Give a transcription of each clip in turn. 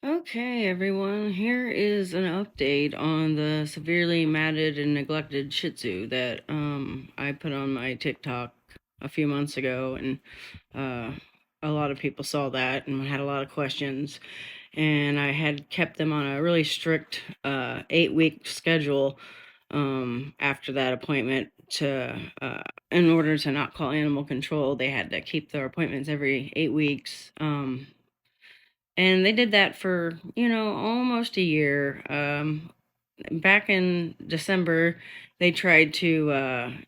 Okay, everyone, here is an update on the severely matted and neglected Shih Tzu that I put on my TikTok a few months ago, and uh, a lot of people saw that and had a lot of questions. And I had kept them on a really strict 8-week schedule after that appointment to in order to not call animal control. They had to keep their appointments every 8 weeks. And they did that for, almost a year. Back in December, they tried to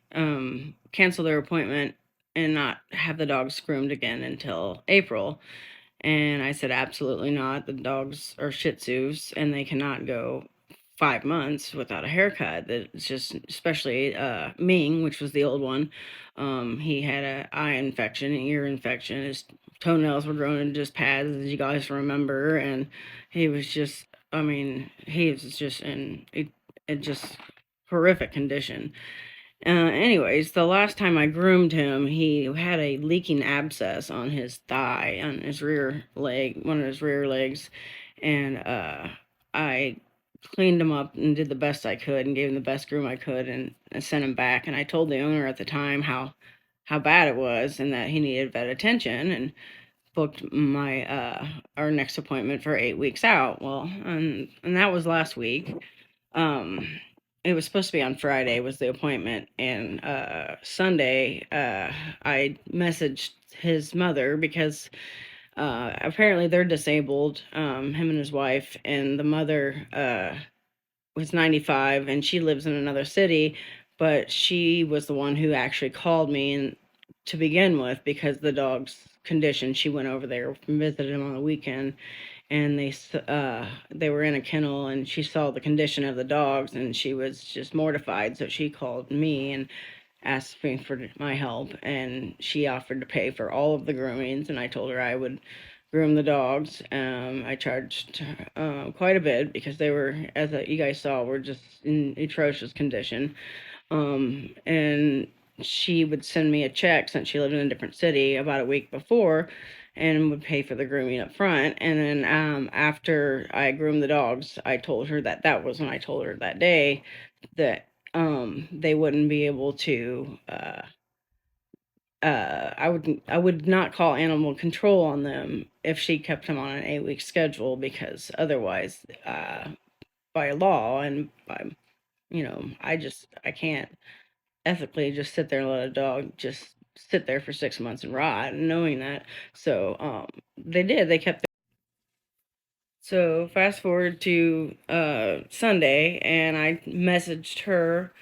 cancel their appointment and not have the dogs groomed again until April. And I said, absolutely not. The dogs are Shih Tzus and they cannot go 5 months without a haircut. That's just, especially Ming, which was the old one. He had an eye infection, an ear infection. His toenails were growing into just pads, as you guys remember. And he was just, he was just in a just horrific condition. Anyways, the last time I groomed him, he had a leaking abscess on his thigh, on his rear leg, one of his rear legs, and I cleaned him up and did the best I could and gave him the best groom I could and sent him back. And I told the owner at the time how bad it was and that he needed vet attention and booked my our next appointment for 8 weeks out. Well, and that was last week. um it was supposed to be on Friday was the appointment, and Sunday I messaged his mother because apparently they're disabled, him and his wife, and the mother was 95 and she lives in another city, but she was the one who actually called me and to begin with because the dog's condition. She went over there and visited him on the weekend, and they were in a kennel and she saw the condition of the dogs and she was just mortified, so she called me and asked me for my help, and she offered to pay for all of the groomings, and I told her I would groom the dogs. I charged quite a bit because they were, as you guys saw, were just in atrocious condition. And she would send me a check since she lived in a different city about a week before and would pay for the grooming up front. And then after I groomed the dogs, I told her that was when I told her that day that they wouldn't be able to I would not call animal control on them if she kept them on an 8-week schedule, because otherwise by law and by, I can't ethically just sit there and let a dog just sit there for 6 months and rot, knowing that. So they kept. So fast forward to Sunday, and I messaged her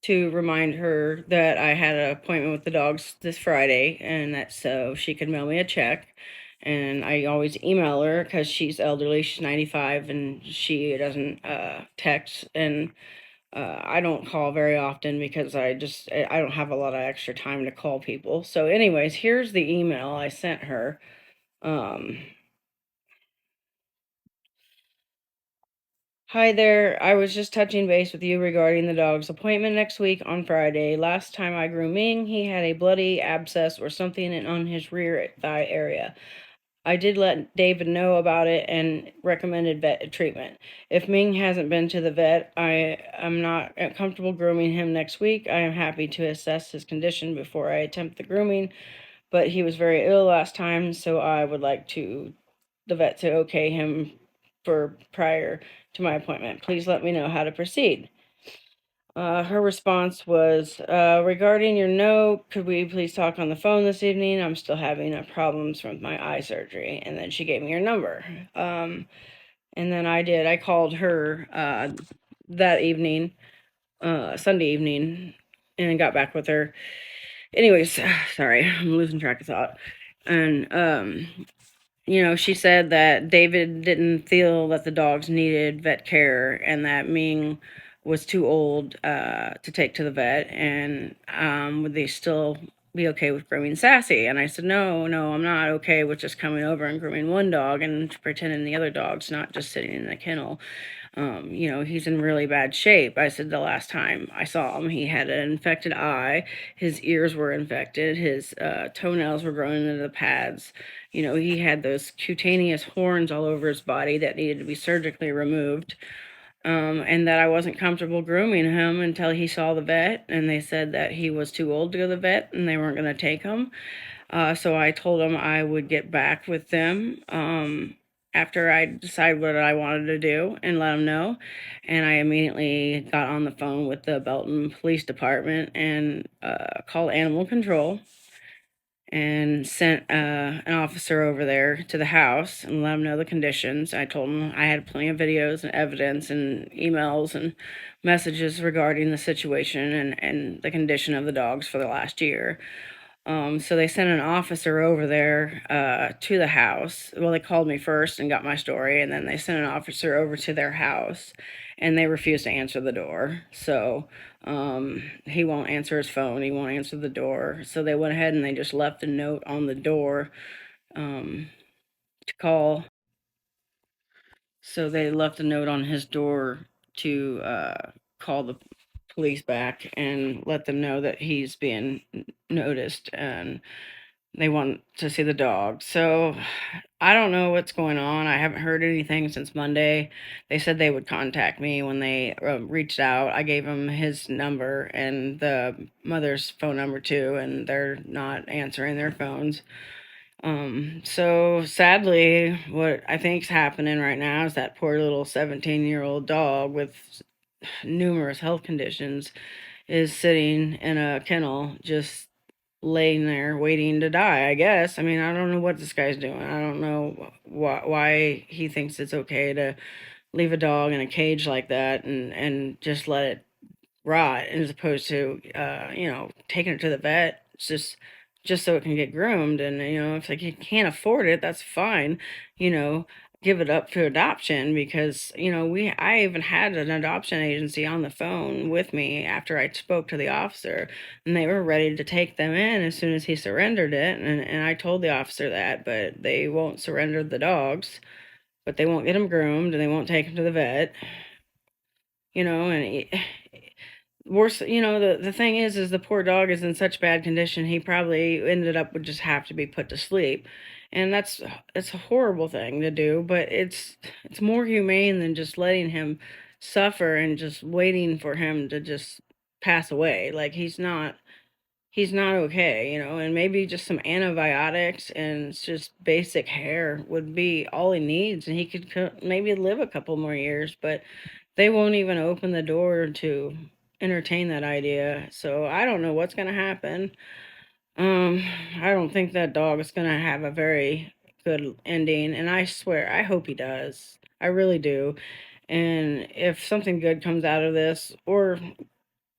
to remind her that I had an appointment with the dogs this Friday, and that so she could mail me a check. And I always email her because she's elderly, she's 95, and she doesn't text. And I don't call very often because I don't have a lot of extra time to call people. So, anyways, here's the email I sent her. Um, Hi there. I was just touching base with you regarding the dog's appointment next week on Friday. Last time I grew Ming, he had a bloody abscess or something on his rear thigh area. I did let David know about it and recommended vet treatment. If Ming hasn't been to the vet, I am not comfortable grooming him next week. I am happy to assess his condition before I attempt the grooming, but he was very ill last time, so I would like the vet to okay him for prior to my appointment. Please let me know how to proceed. Her response was, regarding your note, could we please talk on the phone this evening? I'm still having problems from my eye surgery. And then she gave me her number. And then I called her that evening, Sunday evening, and got back with her. Anyways, sorry, I'm losing track of thought. And she said that David didn't feel that the dogs needed vet care and that Ming was too old to take to the vet, and they still be okay with grooming Sassy. And I said, no, I'm not okay with just coming over and grooming one dog and pretending the other dog's not just sitting in the kennel. He's in really bad shape. I said the last time I saw him, he had an infected eye. His ears were infected. His toenails were growing into the pads. He had those cutaneous horns all over his body that needed to be surgically removed. And that I wasn't comfortable grooming him until he saw the vet, and they said that he was too old to go to the vet and they weren't going to take him. So I told him I would get back with them after I decided what I wanted to do and let them know. And I immediately got on the phone with the Belton Police Department and called Animal Control and sent an officer over there to the house and let them know the conditions. I told them I had plenty of videos and evidence and emails and messages regarding the situation and the condition of the dogs for the last year. So they sent an officer over there to the house. Well, they called me first and got my story, and then they sent an officer over to their house, and they refused to answer the door. So he won't answer his phone. He won't answer the door. So they went ahead and they just left a note on the door to call. So they left a note on his door to call the police back and let them know that he's being noticed and they want to see the dog. So I don't know what's going on. I haven't heard anything since Monday. They said they would contact me when they reached out. I gave them his number and the mother's phone number too, and they're not answering their phones. So sadly, what I think's happening right now is that poor little 17-year-old dog with numerous health conditions is sitting in a kennel just laying there waiting to die, I guess. I mean, I don't know what this guy's doing. I don't know why he thinks it's okay to leave a dog in a cage like that and just let it rot as opposed to taking it to the vet. It's just so it can get groomed. And if like you can't afford it, that's fine. you know give it up to adoption, because I even had an adoption agency on the phone with me after I spoke to the officer, and they were ready to take them in as soon as he surrendered it. And I told the officer that, but they won't surrender the dogs, but they won't get them groomed and they won't take them to the vet. And worse, the thing is the poor dog is in such bad condition, he probably ended up would just have to be put to sleep. And it's a horrible thing to do, but it's more humane than just letting him suffer and just waiting for him to just pass away. Like he's not okay, and maybe just some antibiotics and just basic hair would be all he needs, and he could maybe live a couple more years. But they won't even open the door to entertain that idea. So I don't know what's going to happen. I don't think that dog is going to have a very good ending, and I swear I hope he does. I really do. And if something good comes out of this, or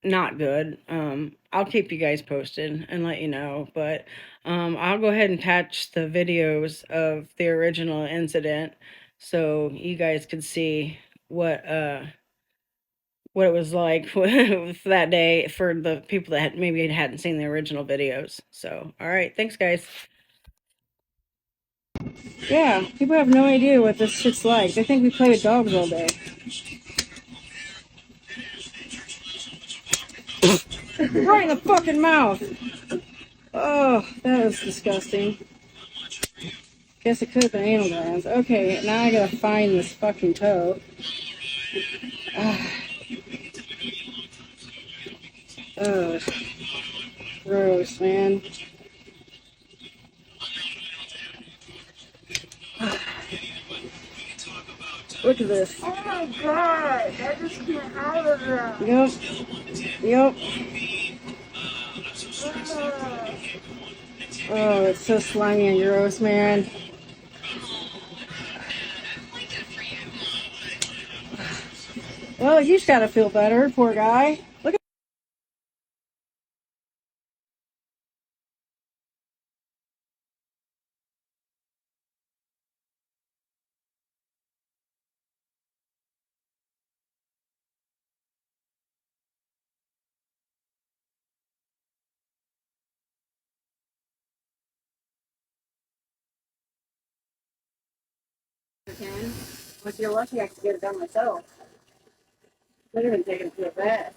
not good, I'll keep you guys posted and let you know. But I'll go ahead and attach the videos of the original incident so you guys could see what it was like that day for the people that maybe hadn't seen the original videos. So, all right, thanks, guys. Yeah, people have no idea what this shit's like. They think we play with dogs all day. Right in the fucking mouth. Oh, that was disgusting. Guess it could have been anal glands. Okay, now I gotta find this fucking toe. Oh, gross, man. Look at this. Oh my god, I just came out of that. Yep. Oh, it's so slimy and gross, man. Well, he's gotta feel better, poor guy. Look at I can. If you're lucky, I can get it done myself. Could have been taken to a vet.